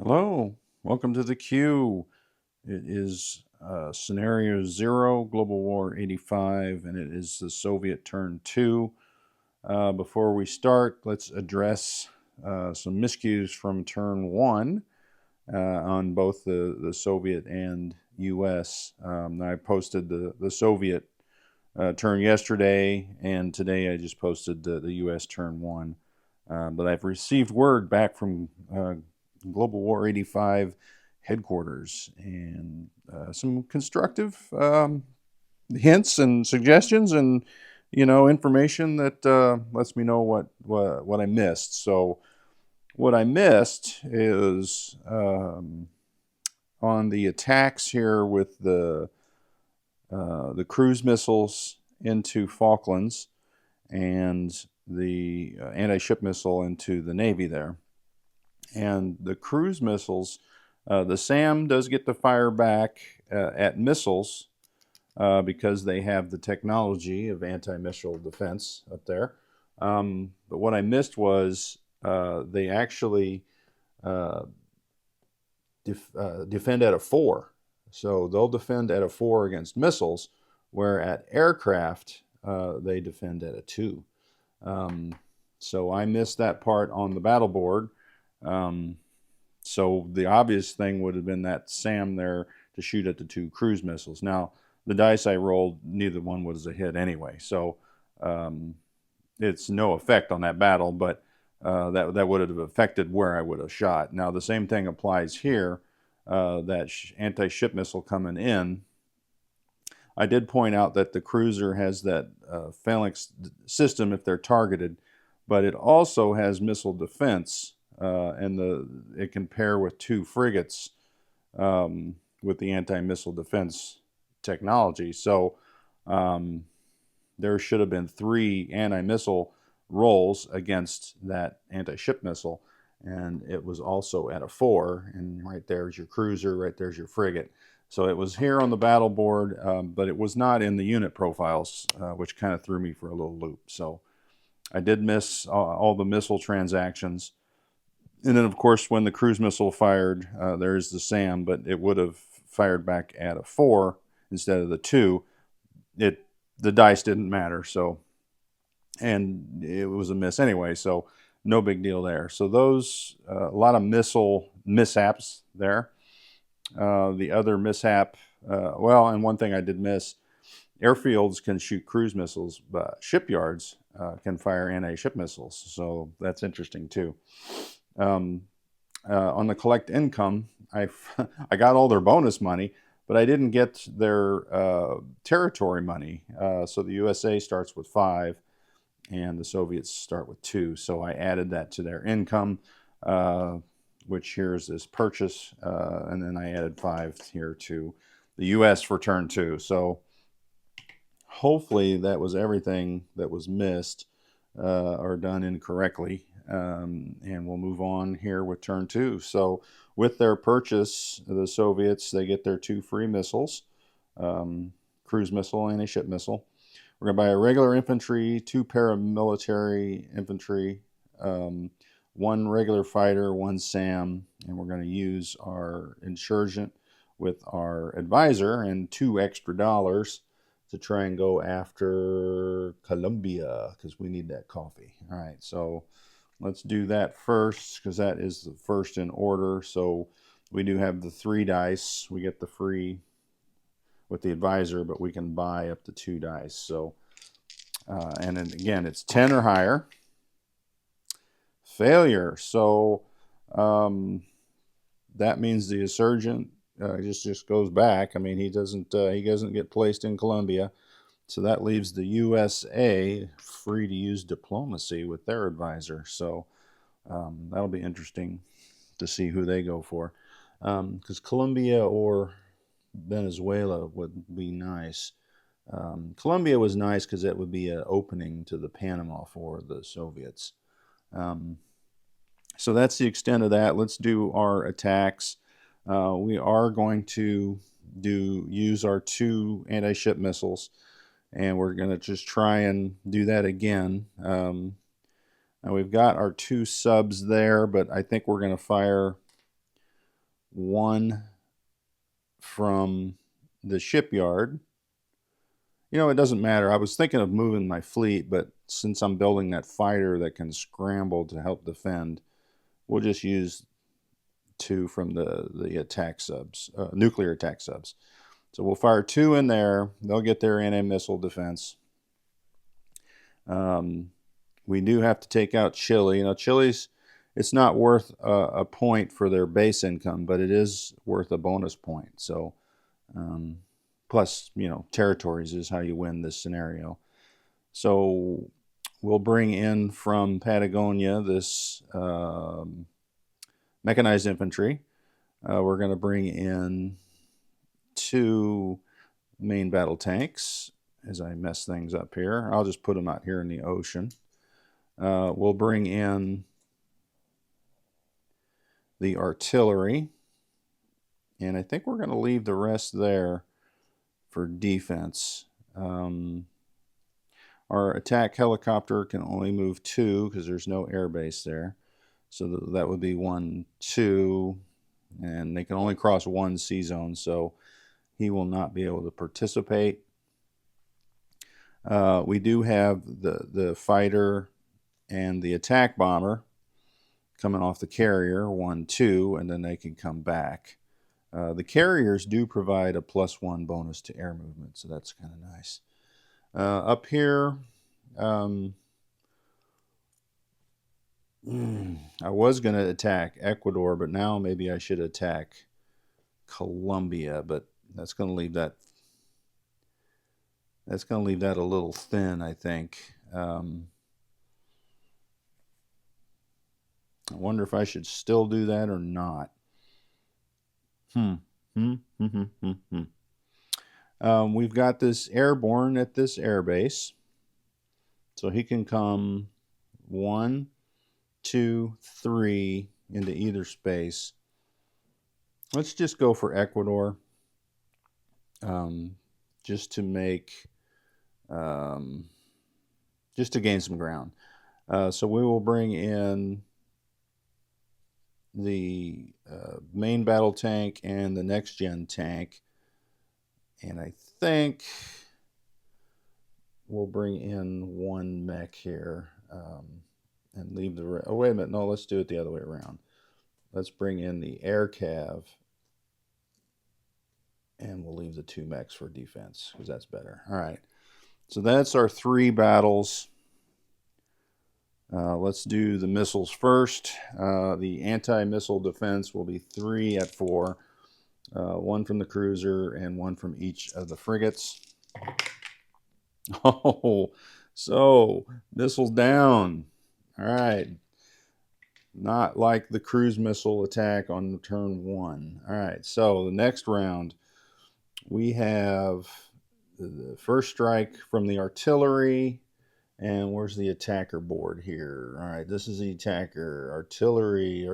Hello, welcome to the Q. It is Scenario 0, Global War 85, and it is the Soviet turn 2. Before we start, let's address some miscues from turn 1 on both the Soviet and U.S. I posted the Soviet turn yesterday, and today I just posted the U.S. turn 1. But I've received word back from Global War 85 headquarters and some constructive hints and suggestions and information that lets me know what I missed. So what I missed is on the attacks here with the cruise missiles into Falklands and the anti-ship missile into the Navy there. And the cruise missiles, the SAM does get to fire back at missiles because they have the technology of anti-missile defense up there. But what I missed was they actually defend at a 4. So they'll defend at a 4 against missiles, where at aircraft they defend at a 2. So I missed that part on the battle board. So the obvious thing would have been that SAM there to shoot at the 2 cruise missiles. Now, the dice I rolled, neither one was a hit anyway. So it's no effect on that battle, but that would have affected where I would have shot. Now, the same thing applies here. That anti-ship missile coming in, I did point out that the cruiser has that phalanx system if they're targeted, but it also has missile defense, and it can pair with 2 frigates with the anti-missile defense technology. So there should have been 3 anti-missile rolls against that anti-ship missile, and it was also at a 4, and right there's your cruiser, right there's your frigate. So it was here on the battle board, but it was not in the unit profiles, which kind of threw me for a little loop. So I did miss all the missile transactions. And then, of course, when the cruise missile fired, there's the SAM, but it would have fired back at a 4 instead of the 2. The dice didn't matter, so, and it was a miss anyway, so no big deal there. So those, a lot of missile mishaps there. The other mishap, well, and one thing I did miss, airfields can shoot cruise missiles, but shipyards can fire anti-ship missiles, so that's interesting too. On the collect income, I got all their bonus money, but I didn't get their territory money. So the USA starts with 5, and the Soviets start with 2. So I added that to their income, which here's this purchase, and then I added 5 here to the US for turn 2. So hopefully that was everything that was missed or done incorrectly. And we'll move on here with turn 2. So with their purchase, the Soviets, they get their 2 free missiles, cruise missile and a ship missile. We're going to buy a regular infantry, 2 paramilitary infantry, 1 regular fighter, 1 SAM, and we're going to use our insurgent with our advisor and $2 extra to try and go after Colombia, because we need that coffee. All right, so let's do that first, because that is the first in order. So we do have the 3 dice. We get the free with the advisor, but we can buy up to 2 dice. So, and then again, it's 10 or higher. Failure. So that means the insurgent just goes back. I mean, he doesn't get placed in Colombia. So that leaves the USA free to use diplomacy with their advisor. So that'll be interesting to see who they go for. Because Colombia or Venezuela would be nice. Colombia was nice because it would be an opening to the Panama for the Soviets. So that's the extent of that. Let's do our attacks. We are going to use our 2 anti-ship missiles, and we're going to just try and do that again. Now we've got our 2 subs there, but I think we're going to fire one from the shipyard. You know, it doesn't matter. I was thinking of moving my fleet, but since I'm building that fighter that can scramble to help defend, we'll just use 2 from the attack subs, nuclear attack subs. So we'll fire 2 in there. They'll get their anti-missile defense. We do have to take out Chile. You know, Chile's, it's not worth a point for their base income, but it is worth a bonus point. So, plus, you know, territories is how you win this scenario. So we'll bring in from Patagonia this mechanized infantry. We're going to bring in 2 main battle tanks as I mess things up here. I'll just put them out here in the ocean. We'll bring in the artillery, and I think we're going to leave the rest there for defense. Our attack helicopter can only move 2 because there's no air base there. So that would be 1, 2, and they can only cross 1 sea zone, so he will not be able to participate. We do have the fighter and the attack bomber coming off the carrier, 1, 2, and then they can come back. The carriers do provide a +1 bonus to air movement, so that's kind of nice. Up here, I was going to attack Ecuador, but now maybe I should attack Colombia, but that's going to leave that. That's going to leave that a little thin, I think. I wonder if I should still do that or not. We've got this airborne at this airbase. So he can come 1, 2, 3 into either space. Let's just go for Ecuador. Just to make, just to gain some ground. So we will bring in the main battle tank and the next gen tank, and I think we'll bring in 1 mech here and leave the oh wait a minute, no, let's do it the other way around. Let's bring in the air cav and we'll leave the 2 mechs for defense because that's better. All right, so that's our 3 battles. Let's do the missiles first. The anti-missile defense will be 3 at 4. 1 from the cruiser and 1 from each of the frigates. Oh, so missiles down. All right. Not like the cruise missile attack on turn 1. All right, so the next round, we have the first strike from the artillery. And where's the attacker board here? All right, this is the attacker. Artillery.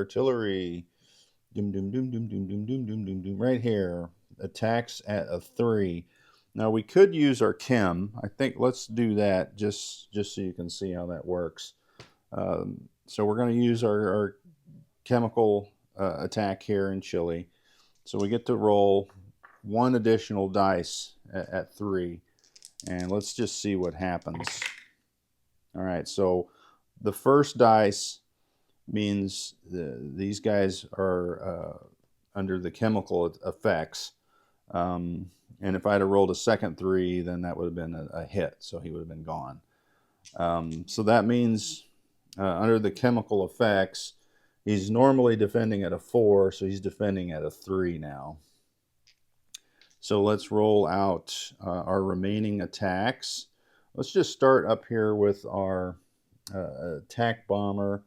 Doom, doom, doom, doom, doom, doom, doom, doom, doom, doom. Right here. Attacks at a 3. Now we could use our chem. I think let's do that just so you can see how that works. So we're going to use our chemical attack here in Chile. So we get to roll 1 additional dice at 3. And let's just see what happens. All right, so the first dice means these guys are under the chemical effects. And if I'd have rolled a second 3, then that would have been a hit, so he would have been gone. So that means under the chemical effects, he's normally defending at a 4, so he's defending at a 3 now. So let's roll out our remaining attacks. Let's just start up here with our attack bomber.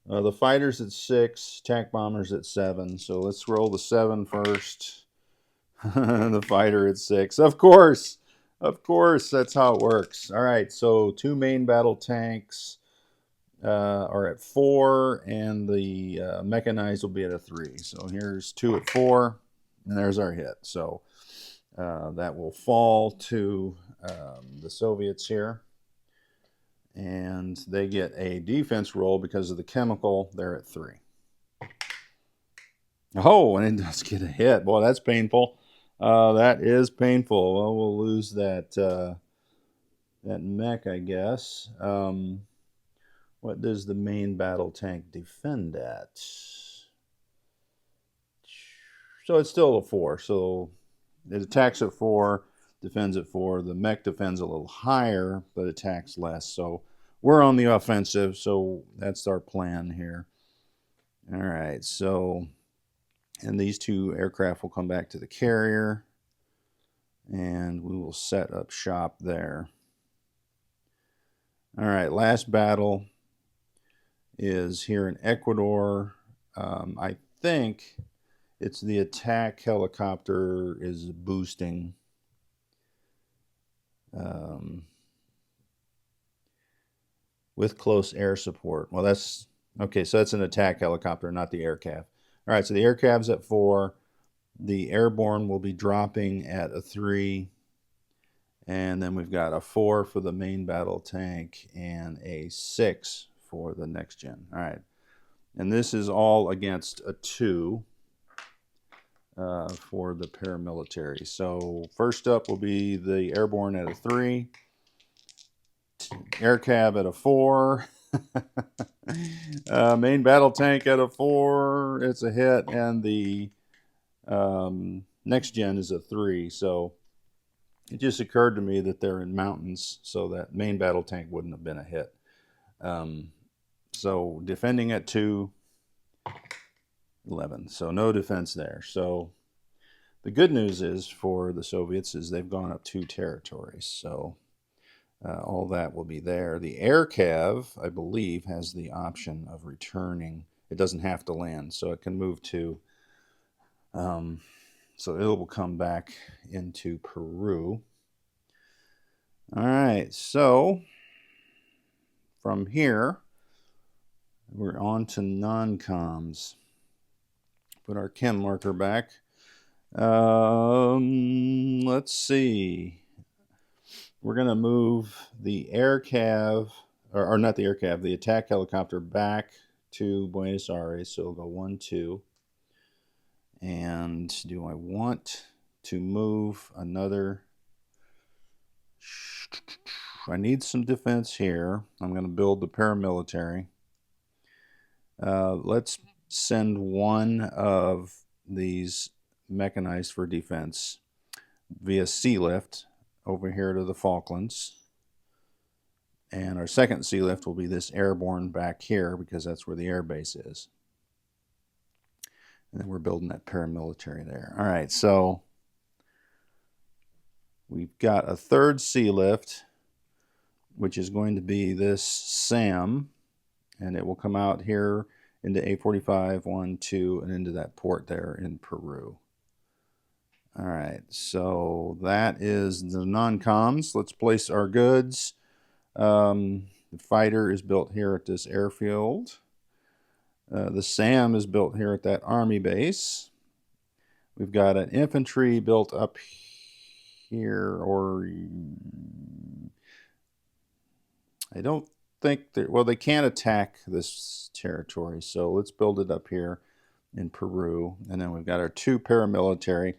The fighter's at 6, attack bomber's at 7. So let's roll the 7 first. The fighter at 6. Of course, that's how it works. All right, so 2 main battle tanks are at 4, and the mechanized will be at a 3. So here's 2 at 4, and there's our hit. So that will fall to the Soviets here, and they get a defense roll because of the chemical. They're at 3. Oh, and it does get a hit. Boy, that's painful. That is painful. Well, we'll lose that that mech, I guess. What does the main battle tank defend at? So it's still a 4. So it attacks at 4, defends at 4. The mech defends a little higher, but attacks less. So we're on the offensive. So that's our plan here. All right. So, and these 2 aircraft will come back to the carrier, and we will set up shop there. All right. Last battle is here in Ecuador. I think it's the attack helicopter is boosting. With close air support. Well, that's okay. So that's an attack helicopter, not the air cav. All right. So the air cav's at 4. The airborne will be dropping at a 3. And then we've got a 4 for the main battle tank and a 6 for the next gen. All right. And this is all against a 2 for the paramilitary. So first up will be the airborne at a 3, air cav at a 4, main battle tank at a 4. It's a hit, and the next gen is a 3. So it just occurred to me that they're in mountains, so that main battle tank wouldn't have been a hit. So defending at 2, 11. So no defense there. So the good news is for the Soviets is they've gone up 2 territories. So all that will be there. The air cav, I believe, has the option of returning. It doesn't have to land, so it can move to. So it will come back into Peru. All right, so from here, we're on to non-coms. Put our chem marker back. Let's see. We're going to move the air cav, or not the air cav, the attack helicopter back to Buenos Aires. So it'll go 1, 2. And do I want to move another? I need some defense here. I'm going to build the paramilitary. Let's send one of these mechanized for defense via sea lift over here to the Falklands. And our second sea lift will be this airborne back here because that's where the air base is. And then we're building that paramilitary there. All right, so we've got a third sea lift, which is going to be this SAM, and it will come out here into A45, 1, 2, and into that port there in Peru. All right, so that is the non-coms. Let's place our goods. The fighter is built here at this airfield. The SAM is built here at that army base. We've got an infantry built up here, or I don't think that, well, they can't attack this territory, so let's build it up here in Peru. And then we've got our 2 paramilitary,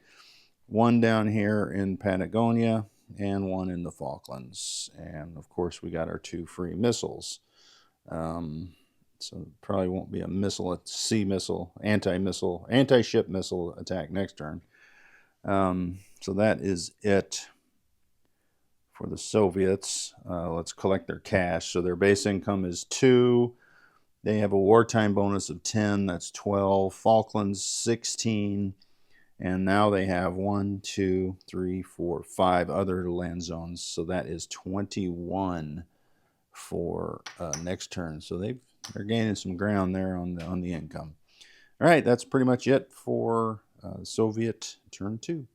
one down here in Patagonia and one in the Falklands. And of course we got our 2 free missiles. So probably won't be a missile, sea missile, anti-ship missile attack next turn. So that is it for the Soviets. Let's collect their cash. So their base income is 2. They have a wartime bonus of 10. That's 12. Falklands 16. And now they have 1, 2, 3, 4, 5 other land zones. So that is 21 for next turn. So they're gaining some ground there on the income. All right, that's pretty much it for Soviet turn 2.